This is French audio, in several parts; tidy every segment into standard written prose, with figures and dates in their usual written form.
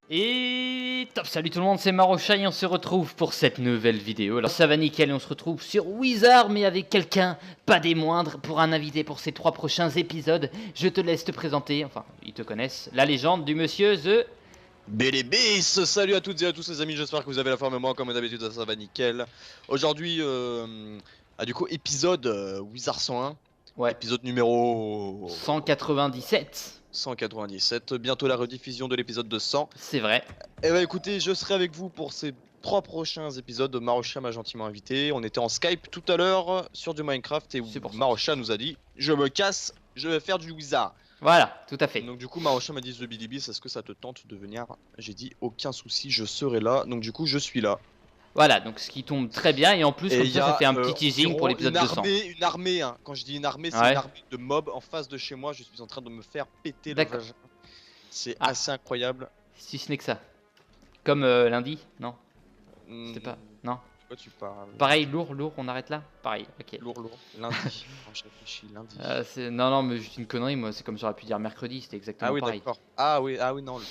Et top, salut tout le monde, c'est Marocha et on se retrouve pour cette nouvelle vidéo. Alors ça va nickel et on se retrouve sur Wizard mais avec quelqu'un, pas des moindres, pour un invité pour ces 3 prochains épisodes. Je te laisse te présenter, enfin ils te connaissent, la légende du monsieur The... BDBs, salut à toutes et à tous les amis, j'espère que vous avez la forme et moi comme d'habitude ça va nickel. Aujourd'hui, du coup épisode Wizard 101, Ouais, épisode numéro 197. 197, bientôt la rediffusion de l'épisode 200. C'est vrai. Et bah écoutez, je serai avec vous pour ces 3 prochains épisodes. Marocha m'a gentiment invité, on était en Skype tout à l'heure sur du Minecraft et Marocha nous a dit je me casse, je vais faire du Wizard. Voilà, tout à fait. Donc du coup Marocha m'a dit The BDB, est-ce que ça te tente de venir? J'ai dit aucun souci, je serai là, donc du coup je suis là. Voilà, donc ce qui tombe très bien et en plus Et comme ça fait un petit teasing pour l'épisode 200. Une armée, hein. Quand je dis une armée, c'est Ouais. une armée de mobs en face de chez moi, je suis en train de me faire péter le vagin. C'est assez incroyable. Si ce n'est que ça. Comme lundi, non? C'était pas... Non? Quoi tu parles? Pareil, lourd, on arrête là? Pareil, ok. Lourd, lundi. Quand je réfléchis, lundi. Non, mais juste une connerie, moi, c'est comme j'aurais pu dire mercredi, c'était exactement pareil. Ah oui, non,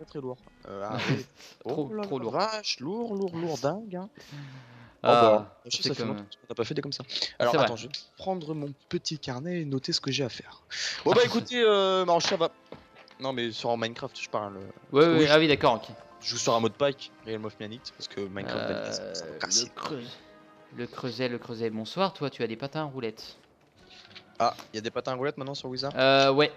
très lourd. Oui. Trop lourd. Vache, lourd, dingue. Hein. C'est comme... On n'a pas fait des comme ça. Alors attends, je vais prendre mon petit carnet et noter ce que j'ai à faire. Bon bah écoutez, Marocha va... Non mais sur Minecraft je parle. Ouais, ah oui d'accord, ok. Je joue sur un mode pack, Realm of Manite, parce que Minecraft le creuset. Bonsoir, toi tu as des patins à roulettes. Ah, il y a des patins à roulettes maintenant sur Wizard? Ouais,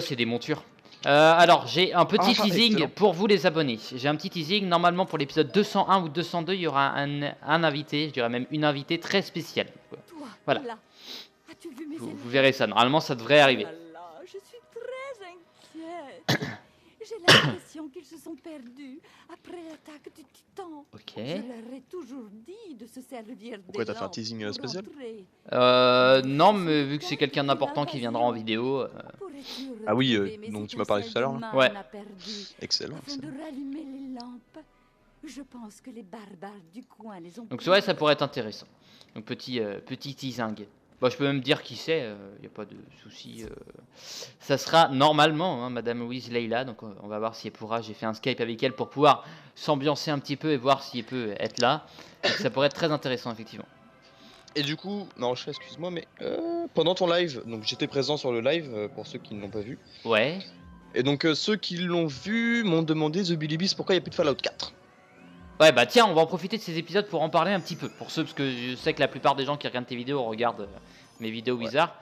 c'est des montures. Alors j'ai un petit teasing excellent. Pour vous les abonnés. J'ai un petit teasing, normalement pour l'épisode 201 ou 202 il y aura un invité, je dirais même une invitée très spéciale. Voilà. Vous verrez ça, normalement ça devrait arriver. Je suis très inquiète. J'ai l'impression qu'ils se sont perdus après l'attaque du titan. Ok. Je leur ai toujours dit de se servir des... Pourquoi t'as fait un teasing spécial? Non, mais vu que c'est quelqu'un d'important qui viendra en vidéo... Ah oui, donc tu m'as parlé tout à l'heure là? Ouais. Excellent. De rallumer les lampes. Je pense que les barbares du coin les ont... Donc c'est vrai, ça pourrait être intéressant. Donc petit teasing. Bon, je peux même dire qui c'est, il n'y a pas de souci. Ça sera normalement hein, Madame Louise Leila, donc on va voir si elle pourra. J'ai fait un Skype avec elle pour pouvoir s'ambiancer un petit peu et voir si elle peut être là. Donc, ça pourrait être très intéressant, effectivement. Et du coup, Marocha, excuse-moi, mais pendant ton live, donc j'étais présent sur le live pour ceux qui ne l'ont pas vu. Ouais. Et donc ceux qui l'ont vu m'ont demandé The Bilibis pourquoi il n'y a plus de Fallout 4. Ouais bah tiens, on va en profiter de ces épisodes pour en parler un petit peu. Pour ceux, parce que je sais que la plupart des gens qui regardent tes vidéos regardent mes vidéos Wizard.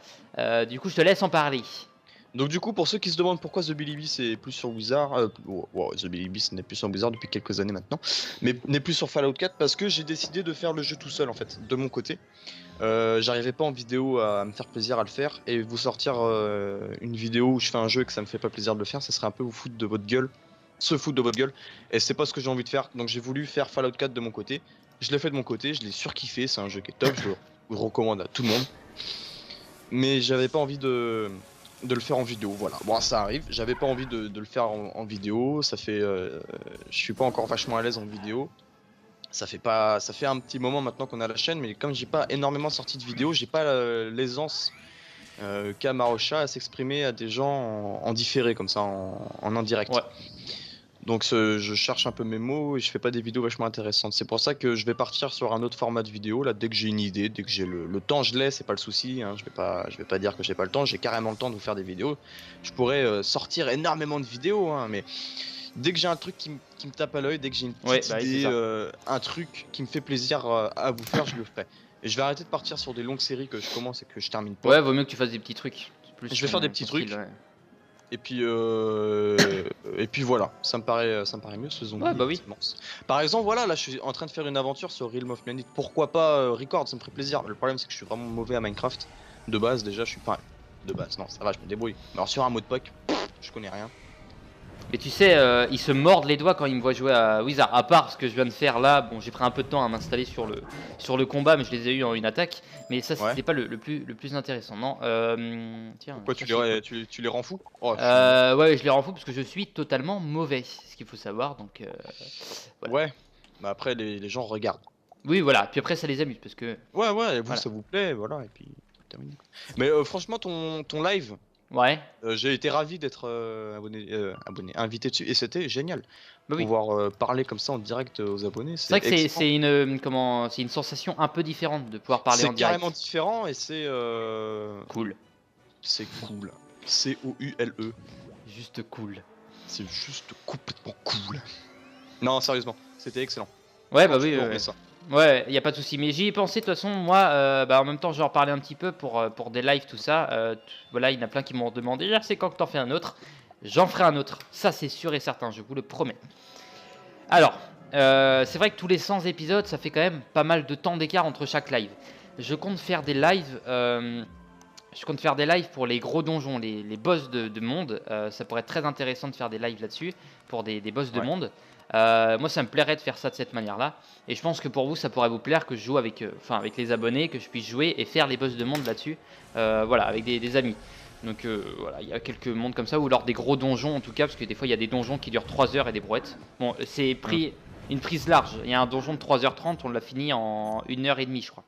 Du coup je te laisse en parler. Donc du coup pour ceux qui se demandent pourquoi The Bilibis est plus sur Wizard, The Bilibis n'est plus sur Wizard depuis quelques années maintenant, mais n'est plus sur Fallout 4 parce que j'ai décidé de faire le jeu tout seul en fait, de mon côté. J'arrivais pas en vidéo à me faire plaisir à le faire et vous sortir une vidéo où je fais un jeu et que ça me fait pas plaisir de le faire, ça serait un peu vous foutre de votre gueule. Se foutre de votre gueule, et c'est pas ce que j'ai envie de faire, donc j'ai voulu faire Fallout 4 de mon côté. Je l'ai fait de mon côté, je l'ai surkiffé, c'est un jeu qui est top, je le recommande à tout le monde. Mais j'avais pas envie de le faire en vidéo, voilà. Bon ça arrive, j'avais pas envie de le faire en vidéo, ça fait... je suis pas encore vachement à l'aise en vidéo. Ça fait un petit moment maintenant qu'on a la chaîne, mais comme j'ai pas énormément sorti de vidéos, j'ai pas l'aisance qu'a Marocha à s'exprimer à des gens en différé comme ça, en indirect. Ouais. Donc je cherche un peu mes mots et je fais pas des vidéos vachement intéressantes. C'est pour ça que je vais partir sur un autre format de vidéo là dès que j'ai une idée, dès que j'ai le temps, je l'ai, c'est pas le souci. Hein. Je vais pas dire que j'ai pas le temps, j'ai carrément le temps de vous faire des vidéos. Je pourrais sortir énormément de vidéos, hein, mais dès que j'ai un truc qui me tape à l'œil, dès que j'ai une petite idée, un truc qui me fait plaisir à vous faire, je le ferai. Et je vais arrêter de partir sur des longues séries que je commence et que je termine pas. Ouais, vaut mieux que tu fasses des petits trucs. Je vais faire des petits trucs. Ouais. Et puis voilà, ça me paraît mieux ce zombie. Ouais, bah oui. Par exemple, voilà, là je suis en train de faire une aventure sur Realm of Manite. Pourquoi pas record, ça me ferait plaisir. Le problème c'est que je suis vraiment mauvais à Minecraft. De base déjà, je suis pas... De base, non, ça va, je me débrouille. Mais alors sur un mode pack, je connais rien. Mais tu sais, ils se mordent les doigts quand ils me voient jouer à Wizard. À part ce que je viens de faire là, bon, j'ai pris un peu de temps à m'installer sur le combat, mais je les ai eu en une attaque. Mais ça, c'était pas le plus intéressant, non. Tiens. Pourquoi tu les rends fous? Ouais, je les rends fous parce que je suis totalement mauvais, ce qu'il faut savoir. Donc. Voilà. Ouais. Bah après les gens regardent. Oui, voilà. Puis après, ça les amuse parce que. Ouais, vous ça vous plaît, voilà. Et puis terminé. Mais franchement, ton live. Ouais, J'ai été ravi d'être invité dessus et c'était génial. bah oui. Pouvoir parler comme ça en direct aux abonnés, C'est vrai c'est que c'est excellent. c'est une comment c'est une sensation un peu différente de pouvoir parler C'est en carrément direct. différent et Cool, c'est cool. C-O-U-L-E. juste cool. C'est juste complètement cool. Non, sérieusement, c'était excellent. Ouais, Quand bah tu oui, peux, on remet ça. ouais, y a pas de souci. Mais j'y ai pensé de toute façon. Moi, bah en même temps, je vais en reparler un petit peu pour des lives, tout ça. Voilà, il y en a plein qui m'ont demandé. Ah, c'est quand que t'en fais un autre? J'en ferai un autre. Ça, c'est sûr et certain. Je vous le promets. Alors, c'est vrai que tous les 100 épisodes, ça fait quand même pas mal de temps d'écart entre chaque live. Je compte faire des lives. Je compte faire des lives pour les gros donjons, les boss de monde. Ça pourrait être très intéressant de faire des lives là-dessus pour des boss de Ouais. monde. Moi, ça me plairait de faire ça de cette manière-là. Et je pense que pour vous, ça pourrait vous plaire que je joue avec, avec les abonnés, que je puisse jouer et faire les boss de monde là-dessus. Voilà, avec des amis. Donc voilà, il y a quelques mondes comme ça, ou alors des gros donjons en tout cas, parce que des fois il y a des donjons qui durent 3 heures et des brouettes. Bon, c'est pris une prise large. Il y a un donjon de 3h30, on l'a fini en 1h30, je crois.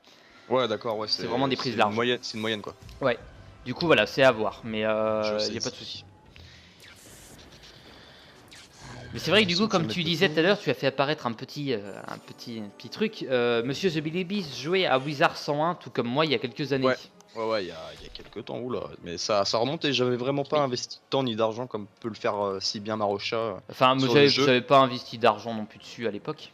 Ouais, d'accord, ouais, C'est vraiment des prises une larges. moyenne, c'est une moyenne quoi. Ouais. Du coup, voilà, c'est à voir, mais Je il sais. n'y a pas de souci. Mais c'est vrai que du coup, comme tu disais tout à l'heure, tu as fait apparaître un petit truc. Monsieur The Billy Beast jouait à Wizard 101, tout comme moi, il y a quelques années. Ouais, il y a quelques temps, oula, mais ça remonte et j'avais vraiment pas Oui. investi de temps ni d'argent comme peut le faire si bien Marocha Enfin, moi, sur le jeu. j'avais pas investi d'argent non plus dessus à l'époque.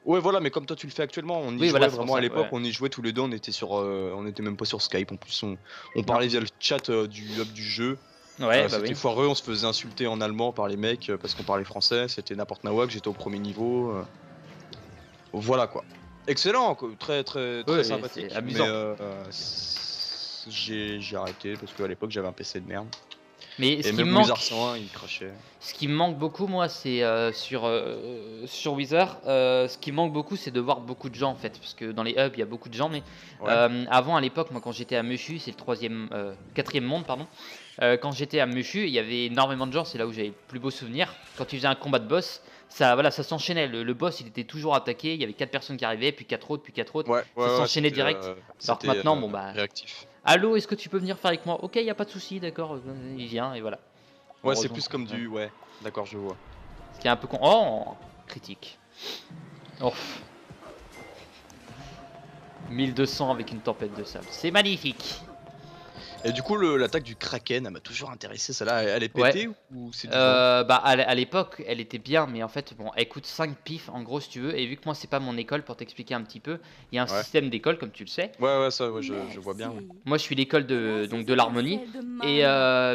Ouais, voilà, mais comme toi tu le fais actuellement, on y Oui, jouait voilà, c'est pour vraiment à ça, l'époque, ouais. on y jouait tous les deux, on était même pas sur Skype en plus, on Non. parlait via le chat du hub du jeu. Ouais, bah C'était oui. foireux, on se faisait insulter en allemand par les mecs parce qu'on parlait français, c'était n'importe nawak, j'étais au premier niveau. Voilà quoi. Excellent, quoi. Très Ouais, sympathique, c'est mais amusant. j'ai arrêté parce qu'à l'époque j'avais un PC de merde. Mais Et ce qui me même Wizard manque, 101 il crachait. ce qui me manque beaucoup, moi, c'est sur Wizard. Ce qui me manque beaucoup, c'est de voir beaucoup de gens en fait, parce que dans les hubs, il y a beaucoup de gens. Mais Ouais. avant, à l'époque, moi, quand j'étais à Mushu, c'est le quatrième monde, pardon. Quand j'étais à Mushu, il y avait énormément de gens. C'est là où j'avais le plus beau souvenir. Quand tu faisais un combat de boss, ça, voilà, ça s'enchaînait. Le boss, il était toujours attaqué. Il y avait 4 personnes qui arrivaient, puis 4 autres, puis 4 autres. Ça Ouais, s'enchaînait direct. Alors que c'était maintenant, bon bah, réactif. allô, est-ce que tu peux venir faire avec moi? Ok, il y a pas de souci, d'accord. Il vient et voilà. Ouais, c'est Heureusement, plus quoi. comme du. Ouais, d'accord, je vois. Ce qui est un peu con. Oh, critique. Oh. 1200 avec une tempête de sable. C'est magnifique. Et du coup, l'attaque du Kraken, elle m'a toujours intéressé. Celle-là, elle est Ouais. pétée ou c'est du vent? Bah à l'époque, elle était bien, mais en fait, bon, elle coûte 5 pifs en gros si tu veux. Et vu que moi, c'est pas mon école, pour t'expliquer un petit peu, il y a un Ouais. système d'école, comme tu le sais. Ouais, ça, ouais, je vois bien. Ouais. Moi, je suis l'école de l'harmonie. Et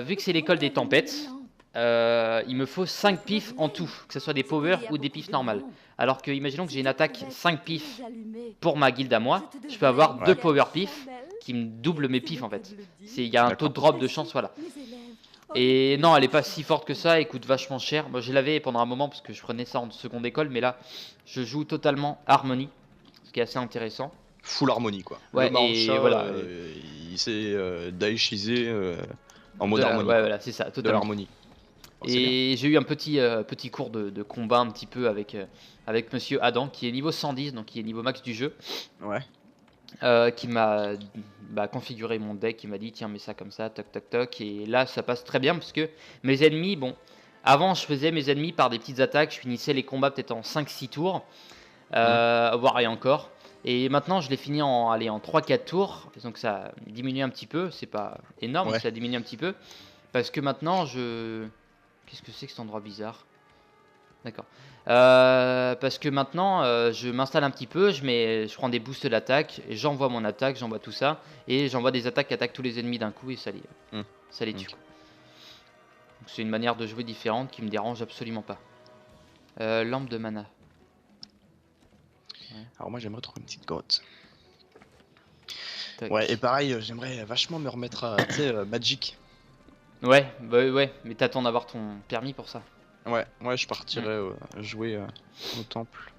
vu que c'est l'école des tempêtes, il me faut 5 pifs en tout, que ce soit des power ou des pifs normales. Alors que, imaginons que j'ai une attaque 5 pifs pour ma guilde à moi, je peux avoir 2 power pifs qui me doublent mes pifs en fait. Il y a un taux de drop de chance, voilà. Et non, elle est pas si forte que ça, elle coûte vachement cher. Moi, je l'avais pendant un moment parce que je prenais ça en seconde école, mais là, je joue totalement harmonie, ce qui est assez intéressant. Full harmonie quoi. Ouais, Le Marocha, et voilà. il s'est daishisé en mode harmonie. Ouais, Quoi. voilà, c'est ça, De totalement. l'harmonie. Oh, c'est bien. Et j'ai eu un petit cours de combat un petit peu avec Monsieur Adam, qui est niveau 110, donc qui est niveau max du jeu, Ouais. qui m'a configuré mon deck, qui m'a dit tiens mets ça comme ça, toc toc toc, et là ça passe très bien parce que mes ennemis, bon, avant je faisais mes ennemis par des petites attaques, je finissais les combats peut-être en 5-6 tours, voire et encore, et maintenant je les finis en 3-4 tours, donc ça diminue un petit peu, c'est pas énorme, Ouais. mais ça diminue un petit peu, parce que maintenant Qu'est-ce que c'est que cet endroit bizarre? D'accord. Parce que maintenant, je m'installe un petit peu, je prends des boosts d'attaque, et j'envoie mon attaque, j'envoie tout ça, et j'envoie des attaques qui attaquent tous les ennemis d'un coup, et ça les tue. Ok. Donc c'est une manière de jouer différente qui me dérange absolument pas. Lampe de mana. Alors moi j'aimerais trouver une petite grotte. Tac. Ouais, et pareil, j'aimerais vachement me remettre à Magic. Ouais, ouais, mais t'attends d'avoir ton permis pour ça. Ouais, je partirais jouer au temple.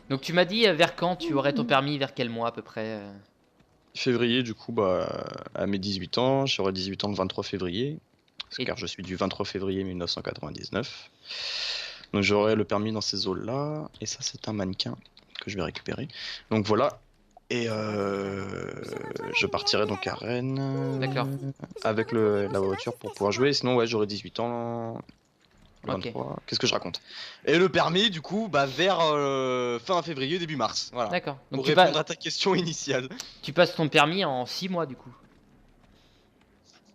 Donc tu m'as dit vers quand tu aurais ton permis, vers quel mois à peu près Février, du coup, à mes 18 ans, j'aurai 18 ans le 23 février. Car je suis du 23 février 1999. Donc j'aurai le permis dans ces eaux-là. Et ça, c'est un mannequin que je vais récupérer. Donc voilà. Et je partirai donc à Rennes D'accord. avec la voiture pour pouvoir jouer. Sinon, ouais, j'aurai 18 ans. Le Ok. 23. Qu'est-ce que je raconte? Et le permis, du coup, bah, vers fin février, début mars. Voilà. D'accord. Donc Pour répondre à ta question initiale. tu passes ton permis en 6 mois du coup.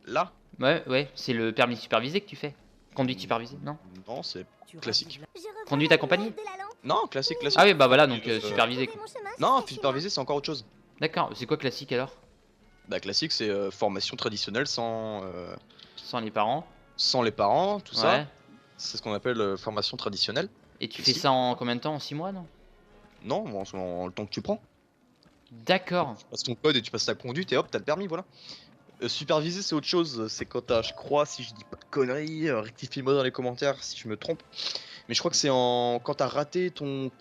Là? Ouais, ouais, c'est le permis supervisé que tu fais. Conduite supervisée, non? Non, c'est classique. Conduite accompagnée? Non, classique, classique. Ah oui, bah voilà, donc Euh, supervisé quoi. Non, supervisé, c'est encore autre chose. D'accord, c'est quoi classique alors? Bah, classique, c'est formation traditionnelle Sans les parents? sans les parents, tout ça. Ouais. C'est ce qu'on appelle formation traditionnelle. Et tu fais Ici. ça en combien de temps? En 6 mois, non? Non, en le temps que tu prends. D'accord. Tu passes ton code et tu passes ta conduite et hop, t'as le permis, voilà. Superviser, c'est autre chose. C'est quand t'as, je crois, si je dis pas de conneries, rectifie-moi dans les commentaires si je me trompe. Mais je crois que c'est quand t'as raté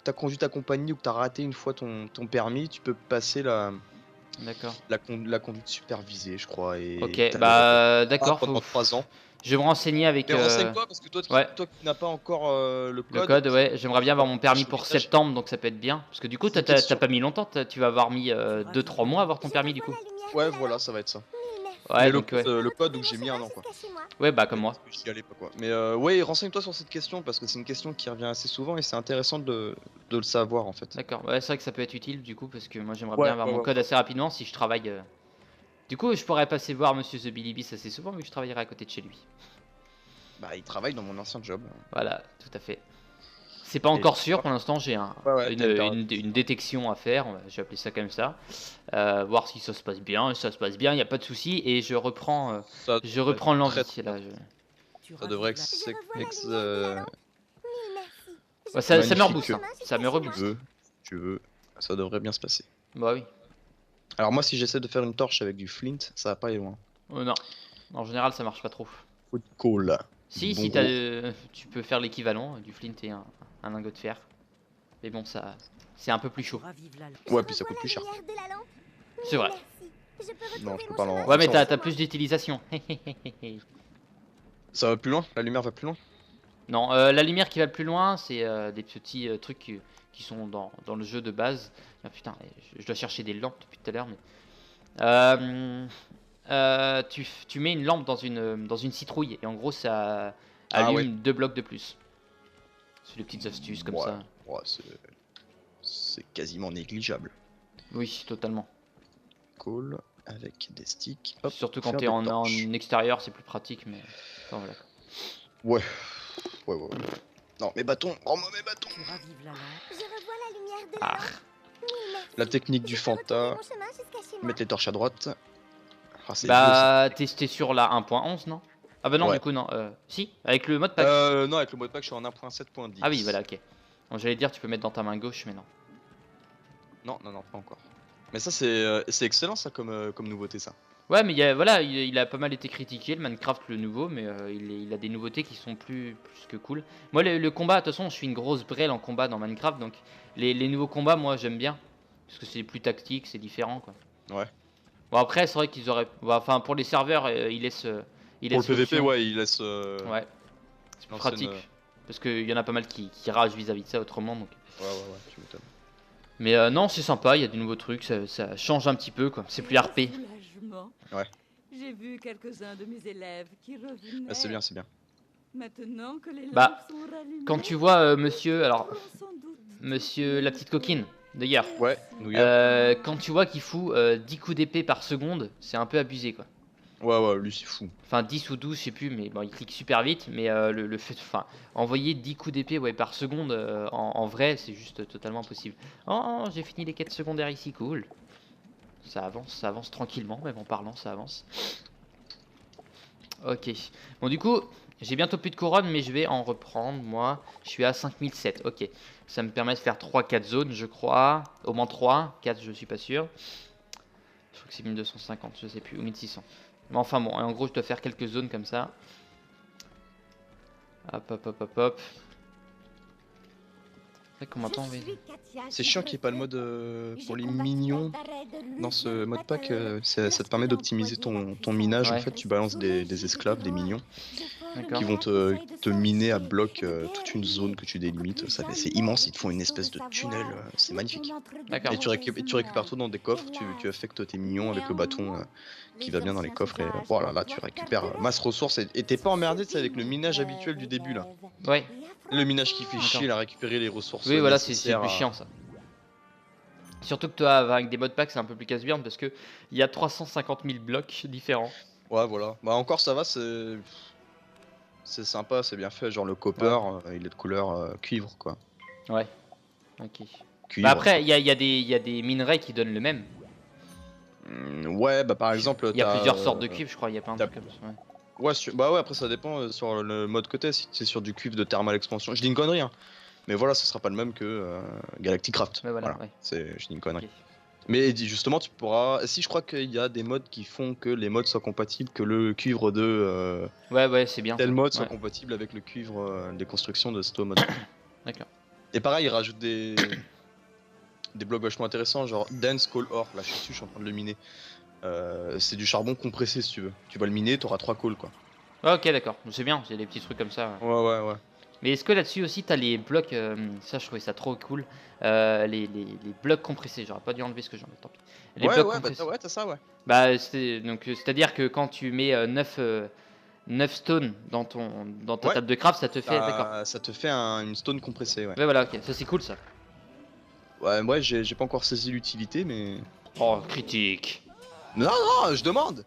ta conduite accompagnée ou que t'as raté une fois ton permis, tu peux passer D'accord. la conduite supervisée, je crois. Et Ok, t'as bah le d'accord, pendant 3 ans. je vais me renseigner avec Mais renseigne-toi parce que toi, ouais. toi qui n'as pas encore le le code. code, ouais. J'aimerais bien avoir mon permis pour message. septembre, donc ça peut être bien. Parce que du coup, C'est une t'as question. pas mis longtemps, tu vas avoir mis 2-3 mois à avoir ton permis du coup. Ouais, voilà, ça va être ça. Ouais, Mais donc ouais. le code, donc j'ai mis un an, quoi. Ouais, bah comme moi. Parce que j'y allais pas, quoi. Mais ouais, renseigne-toi sur cette question parce que c'est une question qui revient assez souvent et c'est intéressant de le savoir en fait. D'accord, ouais, c'est vrai que ça peut être utile du coup, parce que moi j'aimerais Ouais, bien avoir ouais, mon ouais. code assez rapidement si je travaille. Du coup, je pourrais passer voir Monsieur The Billy Beast assez souvent vu que je travaillerai à côté de chez lui. Bah, il travaille dans mon ancien job. Voilà, tout à fait. C'est pas encore sûr, pour l'instant j'ai Ouais, t'as une période. une détection à faire, je vais appeler ça comme ça. Voir si ça se passe bien, si ça se passe bien, il n'y a pas de souci, et je reprends l'envie. très Là, Ça devrait ouais, ça me magnifique. rebooste, hein. Ça me rebooste. Tu veux, ça devrait bien se passer. Bah oui. Alors moi, si j'essaie de faire une torche avec du flint, ça va pas aller loin. Non, en général ça marche pas trop. Faut de coal. Si, Bon si gros. tu peux faire l'équivalent du flint et un lingot de fer. Mais bon, ça, c'est un peu plus chaud. Ouais, puis ça coûte plus cher. C'est vrai. Non, je peux pas l'en. Ouais, mais t'as plus d'utilisation. Ça va plus loin? La lumière va plus loin? Non, la lumière qui va le plus loin, c'est des petits trucs qui sont dans le jeu de base. Ah, putain, je dois chercher des lampes depuis tout à l'heure. Mais... tu mets une lampe dans une citrouille et en gros ça allume ouais. 2 blocs de plus. C'est des petites astuces comme Ouais. ça. Ouais, c'est quasiment négligeable. Oui, totalement. Coal avec des sticks. Hop, Surtout quand faire t'es des en torches. extérieur, c'est plus pratique. Mais enfin, voilà. Ouais. Ouais. Non, mes bâtons. Rends-moi mes bâtons. Ah, La technique du Fanta. Mettre les torches à droite. Ah, c'est bah t'es sur la 1.11 non? Ah bah non, Ouais. du coup non. Si, avec le mode pack. Non, avec le mode pack, je suis en 1.7.10. Ah oui, voilà, ok. Bon, j'allais dire tu peux mettre dans ta main gauche, mais non. Non, pas encore. Mais ça, c'est excellent, ça, comme nouveauté, ça. Ouais, mais voilà, il a pas mal été critiqué, le Minecraft le nouveau, mais il a des nouveautés qui sont plus que cool. Moi, le combat, de toute façon, je suis une grosse brêle en combat dans Minecraft, donc les nouveaux combats, moi, j'aime bien. Parce que c'est plus tactique, c'est différent, quoi. Ouais. Bon, après, c'est vrai qu'ils auraient... Enfin, pour les serveurs, ils laissent... Pour le PVP, l'option. ouais, il laisse. Ouais, c'est plus l'ancienne, pratique. Parce qu'il y en a pas mal qui ragent vis-à-vis de ça autrement, donc... Ouais, tu m'étonnes. Mais non, c'est sympa, il y a des nouveaux trucs, ça change un petit peu, quoi. C'est plus RP. Soulagement. Ouais. J'ai vu quelques-uns de mes élèves qui revenaient. Ah, c'est bien, c'est bien. Maintenant que les Bah, lampes sont rallumées, Quand tu vois monsieur... Alors, sans doute monsieur la petite coquine, d'ailleurs. Ouais, New York. Quand tu vois qu'il fout 10 coups d'épée par seconde, c'est un peu abusé quoi. Ouais, lui, c'est fou. Enfin 10 ou 12, je sais plus, mais bon, il clique super vite. Mais le fait, enfin, envoyer 10 coups d'épée par seconde en vrai, c'est juste totalement impossible. Oh, j'ai fini les quêtes secondaires ici, cool. Ça avance tranquillement, même en parlant, ça avance. Ok. Bon, du coup, j'ai bientôt plus de couronne, mais je vais en reprendre, moi. Je suis à 5007, ok. Ça me permet de faire 3-4 zones, je crois. Au moins 3, 4, je suis pas sûr. Je crois que c'est 1250, je sais plus, ou 1600. Mais enfin bon, en gros, je dois faire quelques zones comme ça. Hop. C'est qu'on m'entend, oui. C'est chiant qu'il n'y ait pas le mode pour les minions. Dans ce mode pack, ça te permet d'optimiser ton minage. Ouais. En fait, tu balances des esclaves, des minions. D'accord. qui vont te miner à bloc toute une zone que tu délimites. C'est immense, ils te font une espèce de tunnel, c'est magnifique. D'accord. Et tu récupères tout dans des coffres, tu affectes tes minions avec le bâton qui va bien dans les coffres, et voilà, là tu récupères masse ressources, et t'es pas emmerdé, tu sais, avec le minage habituel du début là. Ouais. Le minage qui fait D'accord. chier à récupérer les ressources Oui, voilà, c'est nécessaires plus chiant ça. Surtout que toi, avec des mod packs, c'est un peu plus casse-burn parce que il y a 350 000 blocs différents. Ouais, voilà. Bah encore ça va, c'est sympa, c'est bien fait. Genre le copper, il est de couleur cuivre quoi. Ouais. Ok. Cuivre. Bah après, il y a des minerais qui donnent le même. Ouais, bah par exemple, Il y a plusieurs sortes de cuivre, je crois. Il y a pas un truc comme ça. Ouais. Ouais, bah ouais, après ça dépend sur le mode que t'es. Si c'est sur du cuivre de thermal expansion, je dis une connerie, hein. Mais voilà, ce sera pas le même que Galactic Craft. Ouais, voilà, ouais. Je dis une connerie. Ok. Mais justement, tu pourras. Si je crois qu'il y a des mods qui font que les mods soient compatibles, que le cuivre de Ouais, c'est bien. tel ça. mode soit Ouais. compatible avec le cuivre des constructions de ce mode. D'accord. Et pareil, ils rajoutent des blocs vachement intéressants, genre Dense Coal Ore. Là, je suis dessus, je suis en train de le miner. C'est du charbon compressé si tu veux. Tu vas le miner, t'auras 3 coals quoi. Ah, ok, d'accord. C'est bien, c'est des petits trucs comme ça. Ouais. Mais est-ce que là-dessus aussi, t'as les blocs. Ça, je trouvais ça trop cool. Les blocs compressés. J'aurais pas dû enlever ce que j'en ai, tant pis. Les blocs compressés. T'as ça, ouais. Bah, c'est-à-dire que quand tu mets 9 stones dans ta Ouais. table de craft, ça te fait. D'accord. Ça te fait une stone compressée, ouais. Ouais, voilà, ok. Ça, c'est cool ça. Ouais, moi j'ai pas encore saisi l'utilité, mais. Oh, critique. Non, je demande.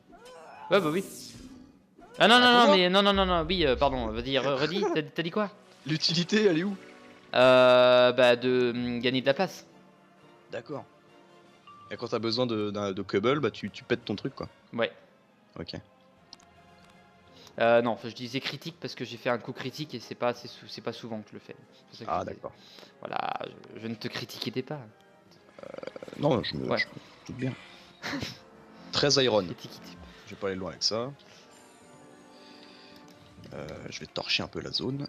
Ouais, bah oui. Ah non, Ah, non, oui, pardon, vas-y, redis, t'as dit quoi? L'utilité, elle est où? Bah, de gagner de la place. D'accord. Et quand t'as besoin de cobble, bah tu pètes ton truc quoi. Ouais. Ok. Non, je disais critique parce que j'ai fait un coup critique et c'est pas souvent que je le fais. C'est pour ça que je disais. D'accord. Voilà, je ne te critiquais pas. Non, je me doute bien. 13 iron. Je vais pas aller loin avec ça. Je vais torcher un peu la zone.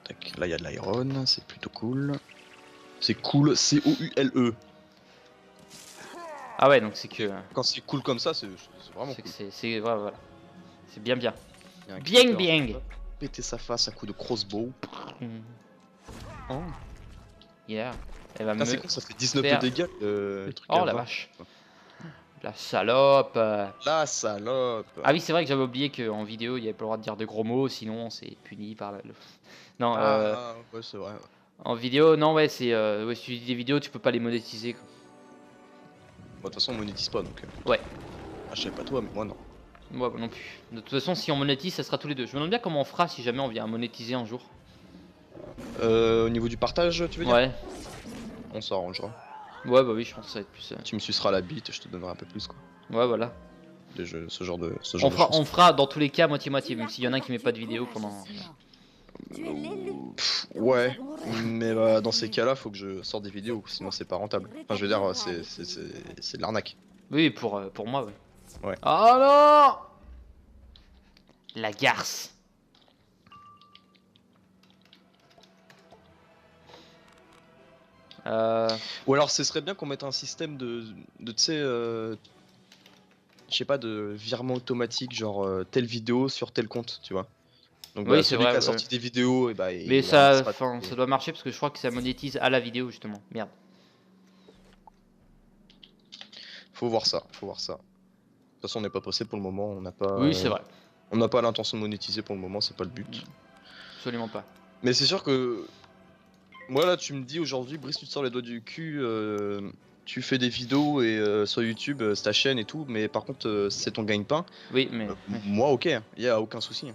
Tac, là il y a de l'iron, c'est plutôt cool. C'est cool, C-O-U-L-E. Ah ouais, donc c'est que. Quand c'est cool comme ça, c'est vraiment C'est cool. que c'est voilà. C'est bien. Il y a un Bien. creeper, péter sa face à coup de crossbow. Oh. Yeah. Elle va Ah, me. c'est con, ça fait 19 faire- de dégâts le truc. Oh à la 20. vache. La salope. La salope. Ah oui, c'est vrai que j'avais oublié qu'en vidéo, il n'y avait pas le droit de dire de gros mots, sinon c'est puni par Non, Ouais, c'est vrai. Ouais. en vidéo, non, ouais, si tu dis des vidéos, tu peux pas les monétiser, quoi. Bon, de toute façon, on monétise pas donc. Ouais. Ah, je sais pas toi, mais moi non. Moi non plus. De toute façon, si on monétise, ça sera tous les deux. Je me demande bien comment on fera si jamais on vient monétiser un jour. Au niveau du partage, tu veux dire? Ouais. On s'arrangera. Ouais, bah oui, je pense que ça va être plus. Tu me suceras la bite, je te donnerai un peu plus quoi. Ouais, voilà. Ce genre de On choses. fera dans tous les cas moitié-moitié, même s'il y en a un qui met pas de vidéo pendant. Ouais, mais dans ces cas-là, faut que je sorte des vidéos, sinon c'est pas rentable. Enfin, je veux dire, c'est de l'arnaque. Oui, pour moi, ouais. Ouais. Oh non! La garce. Ou alors, ce serait bien qu'on mette un système de tu sais, je sais pas, de virement automatique, genre telle vidéo sur tel compte, tu vois. Donc, Oui, bah, c'est celui vrai, qui a ouais. sorti des vidéos, et bah, Mais il ça, ramassera enfin, des- ça doit marcher parce que je crois que ça monétise à la vidéo justement. Merde. Faut voir ça, faut voir ça. De toute façon, on n'est pas pressé pour le moment, on n'a pas. Oui, c'est vrai. On n'a pas l'intention de monétiser pour le moment, c'est pas le but. Absolument pas. Mais c'est sûr que. Moi là, tu me dis aujourd'hui, Brice, tu te sors les doigts du cul, tu fais des vidéos et sur YouTube, c'est ta chaîne et tout, mais par contre, c'est ton gagne-pain. Oui, mais Moi, ok, y a aucun souci.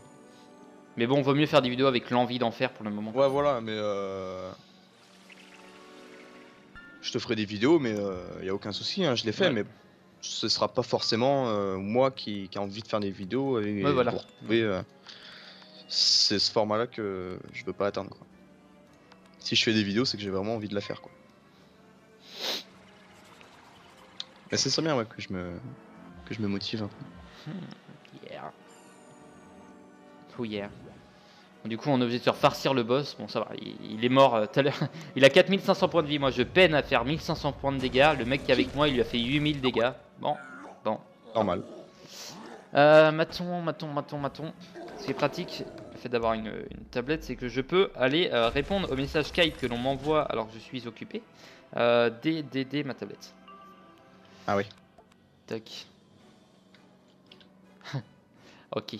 mais bon, vaut mieux faire des vidéos avec l'envie d'en faire pour le moment. Ouais, voilà, mais je te ferai des vidéos, mais y a aucun souci, hein, je l'ai fait, Ouais. mais ce sera pas forcément moi qui a envie de faire des vidéos et Ouais, voilà. pour retrouver, c'est ce format-là que je veux pas atteindre, quoi. Si je fais des vidéos, c'est que j'ai vraiment envie de la faire, quoi. Mais c'est ça bien, ouais, que je me motive un peu. Yeah. Oh yeah. Du coup, on est obligé de faire farcir le boss. Bon, ça va, il est mort tout à l'heure. Il a 4500 points de vie. Moi, je peine à faire 1500 points de dégâts. Le mec qui est avec moi, il lui a fait 8000 dégâts. Bon. Normal. Maton. Ce qui est pratique, le fait d'avoir une tablette, c'est que je peux aller répondre aux messages Skype que l'on m'envoie alors que je suis occupé dès ma tablette. Ah oui. Tac. Ok.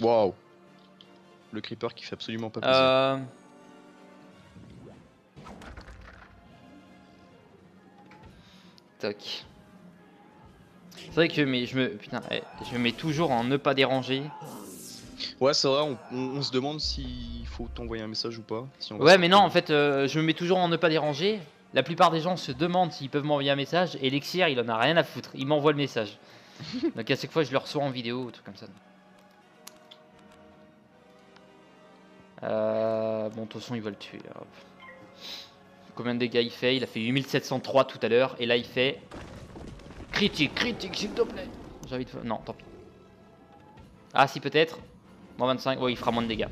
Waouh. Le creeper qui fait absolument pas plaisir. Tac. C'est vrai que je me mets toujours en ne pas déranger. Ouais, c'est vrai, on se demande s'il faut t'envoyer un message ou pas. Si on va Ouais, se mais non, en retrouver. fait, je me mets toujours en ne pas déranger. La plupart des gens se demandent s'ils peuvent m'envoyer un message et Lexir, il en a rien à foutre. Il m'envoie le message. Donc à chaque fois, je le reçois en vidéo ou truc comme ça. Bon, de toute façon, il va le tuer. Hop. Combien de dégâts il fait? Il a fait 8703 tout à l'heure. Et là, il fait. Critique, s'il te plaît. J'ai envie de. Non, tant pis. Ah, si, peut-être. Moins 25. Ouais, il fera moins de dégâts.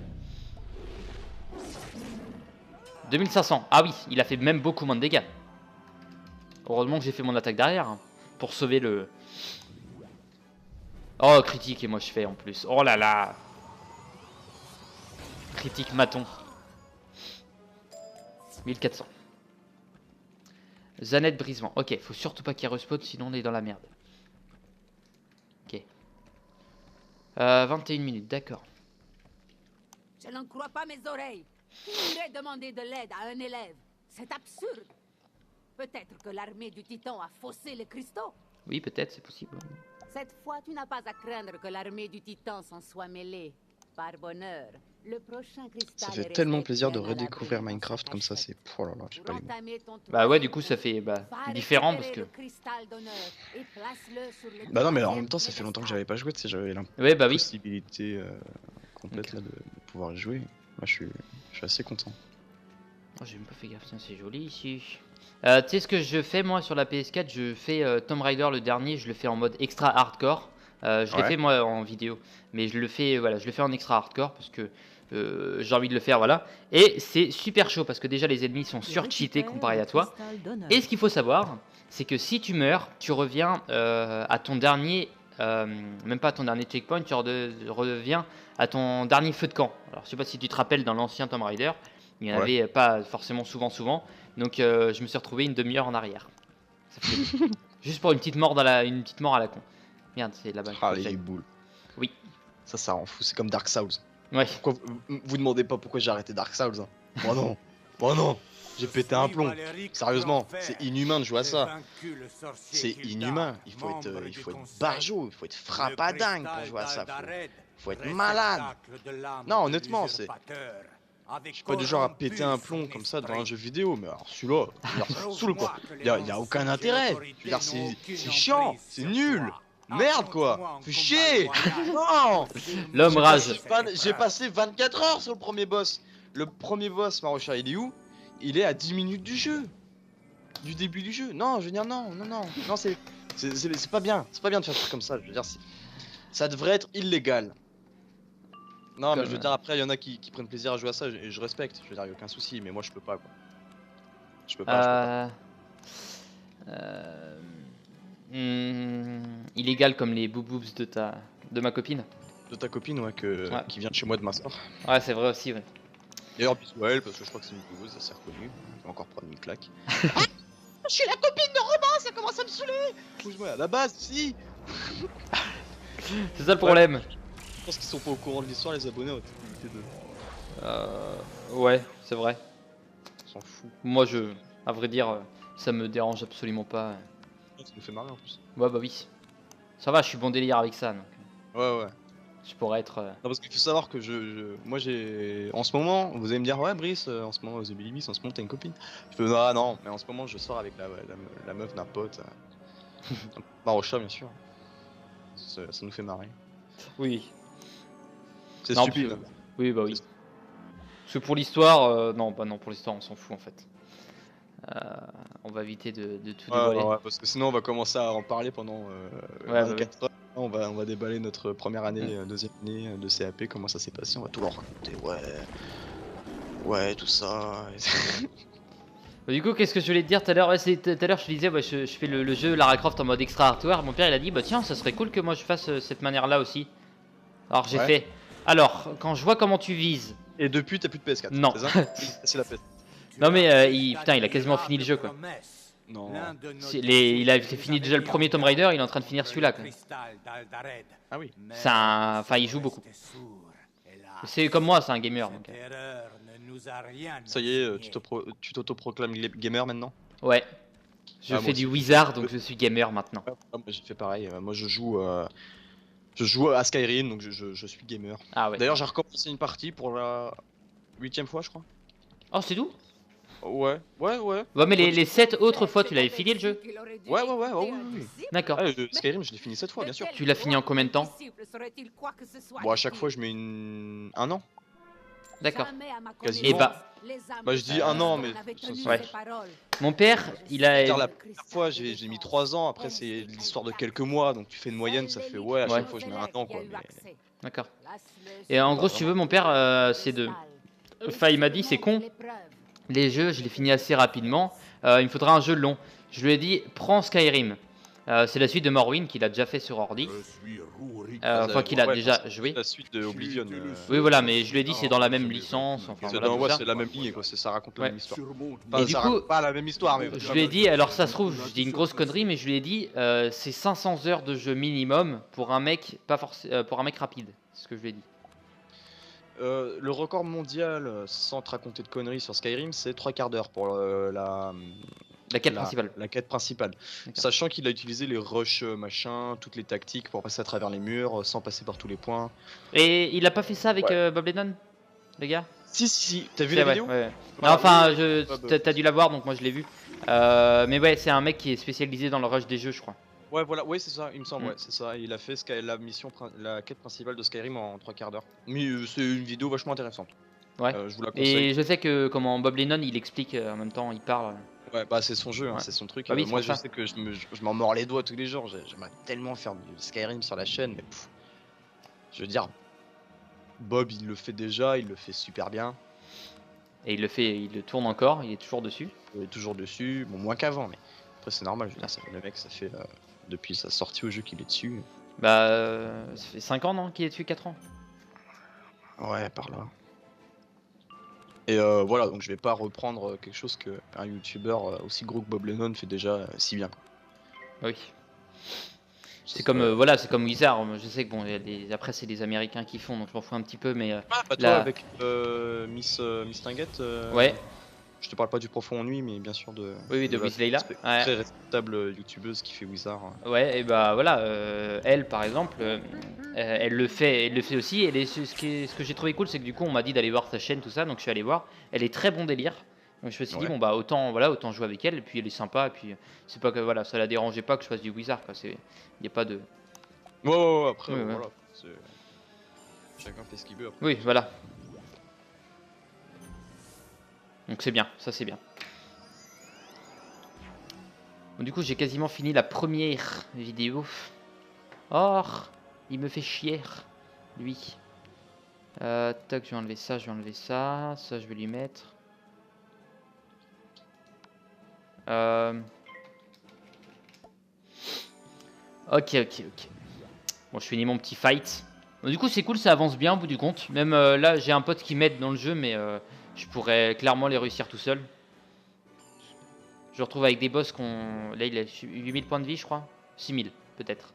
2500. Ah oui, il a fait même beaucoup moins de dégâts. Heureusement que j'ai fait mon attaque derrière. Hein, pour sauver le. Oh, critique, et moi je fais en plus. Oh là là. Critique maton. 1400. Zanette brisement. Ok, faut surtout pas qu'il respawn, sinon on est dans la merde. Ok. 21 minutes, d'accord. Je n'en crois pas mes oreilles. Qui irait demander de l'aide à un élève? C'est absurde. Peut-être que l'armée du Titan a faussé les cristaux. Oui, peut-être, c'est possible. Cette fois, tu n'as pas à craindre que l'armée du Titan s'en soit mêlée. Par bonheur, le prochain cristal Ça fait est tellement resté plaisir de bien à redécouvrir l'abri dans Minecraft sa comme ça, cachette. c'est. Oh là là, j'ai Pour pas les mots. entamer ton Bah ouais, du troisième coup, ça tour, fait va différent parce récupérer que. le cristal d'honneur et place-le sur le Bah non, mais en troisième même temps, ça fait longtemps que piédestal. j'avais pas joué, tu sais, j'avais Ouais, bah oui. l'impossibilité complète là, de pouvoir y jouer. Moi, je suis assez content. Oh, j'ai même pas fait gaffe, tiens, c'est joli ici. Tu sais ce que je fais moi sur la PS4? Je fais Tomb Raider le dernier, je le fais en mode extra hardcore. Je l'ai Ouais. fait moi en vidéo, mais je le fais, voilà, je le fais en extra hardcore parce que j'ai envie de le faire, voilà. Et c'est super chaud parce que déjà les ennemis sont sur-cheatés comparé à toi. Et ce qu'il faut savoir, c'est que si tu meurs, tu reviens à ton dernier, même pas à ton dernier checkpoint, tu reviens à ton dernier feu de camp. Alors je sais pas si tu te rappelles dans l'ancien Tomb Raider, il n'y en Ouais. avait pas forcément souvent. Donc je me suis retrouvé une demi-heure en arrière. Ça fait juste pour une petite mort une petite mort à la con. Merde, c'est là-bas. Ah, les boules. Oui. Ça rend fou, c'est comme Dark Souls. Ouais. Pourquoi vous demandez pas pourquoi j'ai arrêté Dark Souls hein. Moi non. Moi non. J'ai pété un plomb. Sérieusement, c'est inhumain de jouer à ça. C'est inhumain. Il faut être barjot, il faut être frappadingue pour jouer à ça. Faut être malade. Non, honnêtement, c'est. Je suis pas du genre à péter un plomb comme ça devant un jeu vidéo, mais alors celui-là, ça saoule quoi. Y a aucun intérêt. Je veux dire, c'est chiant, c'est nul. Merde quoi. Fais chier. Non. L'homme rage. J'ai passé 24 heures sur le premier boss. Le premier boss, Marocha, il est où? Il est à 10 minutes du jeu. Du début du jeu. Non, je veux dire, non, c'est pas bien. C'est pas bien de faire des trucs comme ça. Je veux dire, ça devrait être illégal. Non, mais je veux dire, après, il y en a qui prennent plaisir à jouer à ça, et je respecte. Je veux dire, y a aucun souci, mais moi, je peux pas, quoi. Je peux pas. Illégal comme les boobs de ma copine. De ta copine, ouais, qui vient de chez moi de ma soeur. Ouais, c'est vrai aussi, ouais. D'ailleurs, bisous à elle, parce que je crois que c'est une bougeuse, ça s'est reconnu. Je vais encore prendre une claque. Ah, je suis la copine de Robin, ça commence à me saouler. Bouge-moi, à la base, si. C'est ça le problème. Je pense qu'ils sont pas au courant de l'histoire, les abonnés, en activité de. Ouais, c'est vrai. On s'en fout. Moi, à vrai dire, ça me dérange absolument pas. Ça nous fait marrer en plus. Ouais, bah oui. Ça va, je suis bon délire avec ça. Donc. Ouais. Je pourrais être. Non, parce qu'il faut savoir que moi j'ai. En ce moment, vous allez me dire, ouais, Brice, en ce moment, The Billy Beast, en ce moment, t'as une copine. Je peux, ah non, mais en ce moment, je sors avec la meuf d'un pote. Marocha, bien sûr. Ça nous fait marrer. Oui. C'est Non, stupide. parce que- Oui, bah oui. Parce que pour l'histoire, non, pour l'histoire, on s'en fout en fait. On va éviter de tout dévoiler. Ouais, parce que sinon, on va commencer à en parler pendant Ouais, 24 heures. On va déballer notre première année, deuxième année de CAP, comment ça s'est passé, on va tout leur raconter, ouais, tout ça. Du coup, qu'est-ce que je voulais te dire tout à l'heure? Ouais, tout à l'heure, je te disais, ouais, je fais le jeu Lara Croft en mode extra hardware. Mon père, il a dit, bah tiens, ça serait cool que moi je fasse cette manière-là aussi. Alors j'ai Ouais. fait. Alors, quand je vois comment tu vises. Et depuis, t'as plus de PS4, Non. c'est ça? C'est la PS. Non mais putain, il a quasiment fini le jeu quoi. Non. Il a fini déjà le premier Tomb Raider, il est en train de finir celui-là quoi. Ah oui. Enfin, il joue beaucoup. C'est comme moi, c'est un gamer. Donc. Ça y est, tu t'auto-proclames gamer maintenant? Ouais. Je Ah, fais moi du aussi. Wizard, donc je suis gamer maintenant. Ouais, moi j'ai fait pareil. Moi je joue à Skyrim, donc je suis gamer. Ah ouais. D'ailleurs, j'ai recommencé une partie pour la 8ème fois, je crois. Oh, c'est tout? Ouais. Ouais, mais les 7 autres fois, tu l'avais fini le jeu? Ouais, oui. D'accord. Ah, Skyrim, je l'ai fini 7 fois, bien sûr. Tu l'as fini en combien de temps? Bon, à chaque fois, je mets un an. D'accord. Quasiment. Et bah, Je dis un an, mais Ouais. Mon père, il a. dire la première fois, j'ai mis 3 ans. Après, c'est l'histoire de quelques mois, donc tu fais une moyenne, ça fait à chaque fois, je mets un an, quoi. Mais... D'accord. Et en gros, si tu veux, mon père, c'est de. Enfin, il m'a dit, c'est con. Les jeux, je les finis assez rapidement. Il me faudra un jeu long. Je lui ai dit, prends Skyrim. C'est la suite de Morrowind qu'il a déjà fait sur ordi. Enfin, qu'il a déjà joué. La suite de Oblivion. Oui, voilà, mais je lui ai dit, c'est dans la même licence. Enfin, C'est voilà, tout ça. c'est la même ligne, quoi. Ça raconte la Ouais. même histoire. Et Enfin, du ça coup, raconte pas la même histoire, mais. je lui ai dit, alors ça se trouve, je dis une grosse connerie, mais je lui ai dit, c'est 500 heures de jeu minimum pour un mec, pas forcément, pour un mec rapide. C'est ce que je lui ai dit. Le record mondial, sans te raconter de conneries sur Skyrim, c'est 3 quarts d'heure pour La quête principale. La quête principale. D'accord. Sachant qu'il a utilisé les rushs, machin, toutes les tactiques pour passer à travers les murs, sans passer par tous les points. Et il a pas fait ça avec Bob Lennon, les gars? Si, t'as vu C'est la ouais, vidéo? ouais. Ouais, Non, enfin, ouais, t'as dû la voir, donc moi je l'ai vu. Mais ouais, c'est un mec qui est spécialisé dans le rush des jeux, je crois. Ouais, voilà, ouais, c'est ça, il me semble, Mm. ouais, c'est ça. Il a fait la quête principale de Skyrim en 3 quarts d'heure. Mais c'est une vidéo vachement intéressante. Ouais. Je vous la conseille. Et je sais que comment Bob Lennon il explique en même temps, il parle. Ouais, bah c'est son jeu, hein, Ouais. c'est son truc. Bah oui, c'est moi, pour je ça. sais que je m'en mords les doigts tous les jours. J'aimerais tellement faire du Skyrim sur la chaîne, mais je veux dire, Bob, il le fait déjà, il le fait super bien. Et il le tourne encore, il est toujours dessus. Il est toujours dessus, bon, moins qu'avant, mais après, c'est normal. Je veux dire, le mec, ça fait depuis sa sortie au jeu qu'il est dessus. Bah, ça fait 5 ans, non, qu'il est dessus, 4 ans. Ouais, par là. Et voilà, donc je vais pas reprendre quelque chose que un youtubeur aussi gros que Bob Lennon fait déjà si bien. Oui. C'est comme voilà, c'est comme Wizard. Je sais que bon, après c'est les Américains qui font, donc je m'en fous un petit peu, mais Ah, bah toi, là- avec Miss Tinguette, ouais, je te parle pas du profond ennui, mais bien sûr oui, de la Wiz Leila. Ouais. très respectable youtubeuse qui fait Wizard. Ouais, et bah voilà, elle par exemple, elle le fait aussi. Ce que j'ai trouvé cool, c'est que du coup, on m'a dit d'aller voir sa chaîne, tout ça, donc je suis allé voir. Elle est très bon délire. Donc je me suis dit Ouais. bon bah autant jouer avec elle. Et puis elle est sympa. Et puis c'est pas que voilà, ça la dérangeait pas que je fasse du Wizard. Quoi. Il y a pas de. Ouais, après, Ouais, ouais. voilà. Chacun fait ce qu'il veut. Après. Oui, voilà. Donc c'est bien, ça c'est bien. Bon, du coup, j'ai quasiment fini la première vidéo. Or, il me fait chier, lui. Tac, je vais enlever ça, ça je vais lui mettre. Ok. Bon, je finis mon petit fight. Bon, du coup, c'est cool, ça avance bien au bout du compte. Même là, j'ai un pote qui m'aide dans le jeu, mais je pourrais clairement les réussir tout seul. Je retrouve avec des boss qu'on. Là, il a 8000 points de vie, je crois. 6000, peut-être.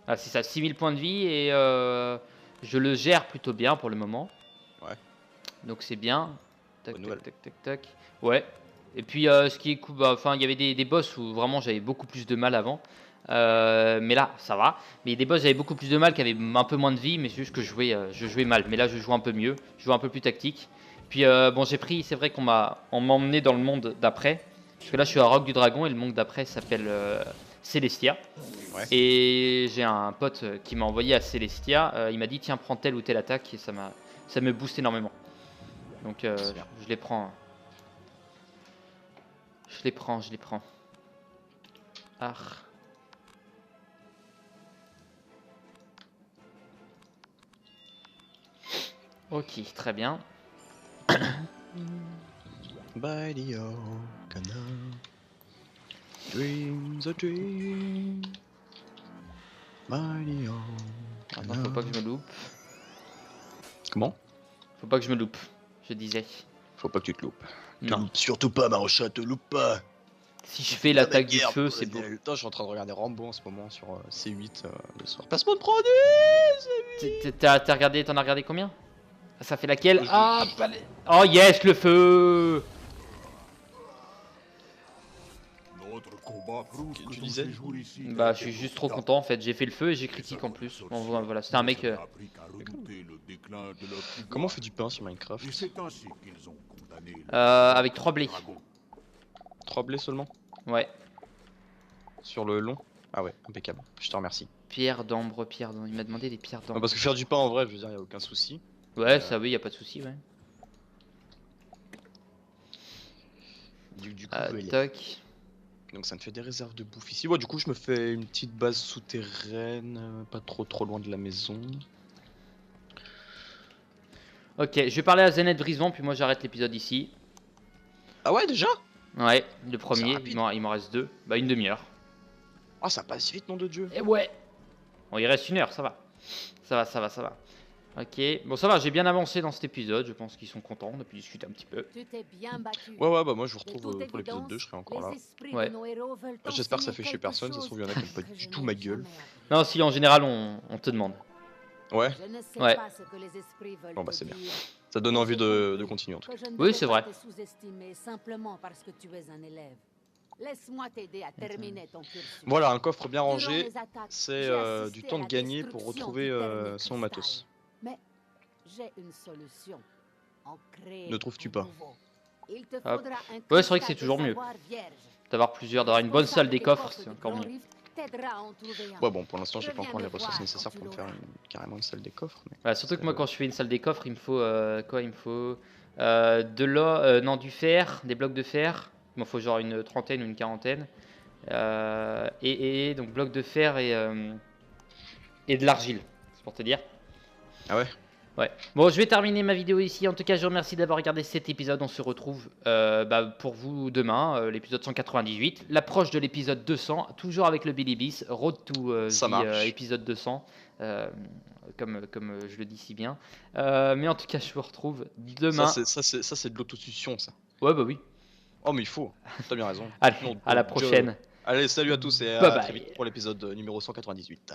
Ah, c'est ça, 6000 points de vie et je le gère plutôt bien pour le moment. Ouais. Donc c'est bien. Tac, Bonne nouvelle. tac. Ouais. Et puis ce qui est cool, enfin il y avait des boss où vraiment j'avais beaucoup plus de mal avant. Mais là ça va. Mais il y a des boss j'avais beaucoup plus de mal qui avaient un peu moins de vie, mais c'est juste que je jouais mal. Mais là je joue un peu mieux, je joue un peu plus tactique. Puis bon j'ai pris, c'est vrai qu'on m'a emmené dans le monde d'après. Parce que là je suis à Roc du Dragon et le monde d'après s'appelle Célestia. Ouais. Et j'ai un pote qui m'a envoyé à Célestia. Il m'a dit tiens prends telle ou telle attaque et ça me booste énormément. Donc je les prends. Je les prends. Ah. Ok, très bien. by the canal. Dreams a dream. By the Attends, faut pas que je me loupe. Comment? Faut pas que je me loupe, je disais. Faut pas que tu te loupes. Non. Surtout pas, Marocha, te loupe pas. Si je fais l'attaque du feu, c'est beau. Putain, je suis en train de regarder Rambo en ce moment sur C8 le soir. Placement de produit. T'en as regardé combien? Ça fait laquelle? Je- Ah, oh yes, le feu! Notre combat prouve Tu que ton disais séjour ici Bah, t'a je suis été juste trop confortable. content en fait. J'ai fait le feu et j'ai critique en plus. Bon, voilà, c'était un mec. Ça n'a appris qu'à redouter le déclin de leur pouvoir. Comment on fait du pain sur Minecraft? Et c'est ainsi qu'ils ont condamné le Avec 3 blés. dragon. 3 blés seulement? Ouais. Sur le long? Ah ouais, impeccable. Je te remercie. Pierre d'ambre, pierre d'ambre. Il m'a demandé des pierres Non, d'ambre. parce que faire du pain en vrai, je veux dire, y a aucun souci. Ouais, ça oui, y a pas de souci, ouais. Du coup, je vais aller. Toc. Donc ça me fait des réserves de bouffe ici. Ouais, du coup, je me fais une petite base souterraine, pas trop loin de la maison. Ok, je vais parler à Zenet Brisbane, puis moi j'arrête l'épisode ici. Ah ouais, déjà? Ouais, le premier, rapide. il m'en reste 2. Bah, une demi-heure. Ah, ça passe vite, nom de Dieu. Et ouais. Bon, il reste 1 heure, ça va. Ça va. Ok, bon ça va, j'ai bien avancé dans cet épisode, je pense qu'ils sont contents, on a pu discuter un petit peu. Tu t'es bien battu. Ouais, bah moi je vous De retrouve toute pour l'épisode évidence, 2, je serai encore là. les esprits Ouais. de nos héros veulent J'espère que ça t'enseigner fait chier quelque personne, ça se chose trouve, il y en a qui aiment pas que du je tout n'ai ma gueule. jamais appris. Non, si en général on te demande. Ouais, Je ne sais Ouais. pas ce que les esprits veulent Bon, bah, te c'est bien. dire. ça donne envie de continuer en tout Que cas. je ne Oui, devais c'est pas vrai. te sous-estimer simplement parce que tu es un élève. Laisse-moi t'aider à terminer ton cursus. Voilà, un coffre bien Durant rangé, les attaques, c'est j'ai assisté du à temps de la gagner pour destruction retrouver du dernier son cristal. matos. Mais j'ai une solution. En créer Ne trouves-tu un pas? nouveau. Il te Hop. faudra un Ouais, c'est vrai que c'est cristal de toujours mieux. savoir vierge. D'avoir une bonne salle des coffres, c'est encore mieux. Ouais, bon, pour l'instant, j'ai pas Reviens encore les me ressources voir nécessaires quand pour me tu faire l'auras. carrément une salle des coffres. Mais... Voilà, surtout que moi C'est- quand je fais une salle des coffres, il me faut quoi? Il me faut de l'or, non, du fer, des blocs de fer. Il m'en faut genre une trentaine ou une quarantaine. Et donc blocs de fer et de l'argile, c'est pour te dire. Ah ouais? Ouais. Bon, je vais terminer ma vidéo ici. En tout cas, je vous remercie d'avoir regardé cet épisode. On se retrouve pour vous demain, l'épisode 198. L'approche de l'épisode 200, toujours avec le Billy Beast. Road to Ça marche. épisode 200, comme je le dis si bien. Mais en tout cas, je vous retrouve demain. Ça, c'est de l'autosution, ça. Ouais, bah oui. Oh, mais il faut. T'as bien raison. Allez, Non, à la Dieu. prochaine. Allez, salut à tous et Bye à bye. très vite pour l'épisode numéro 198.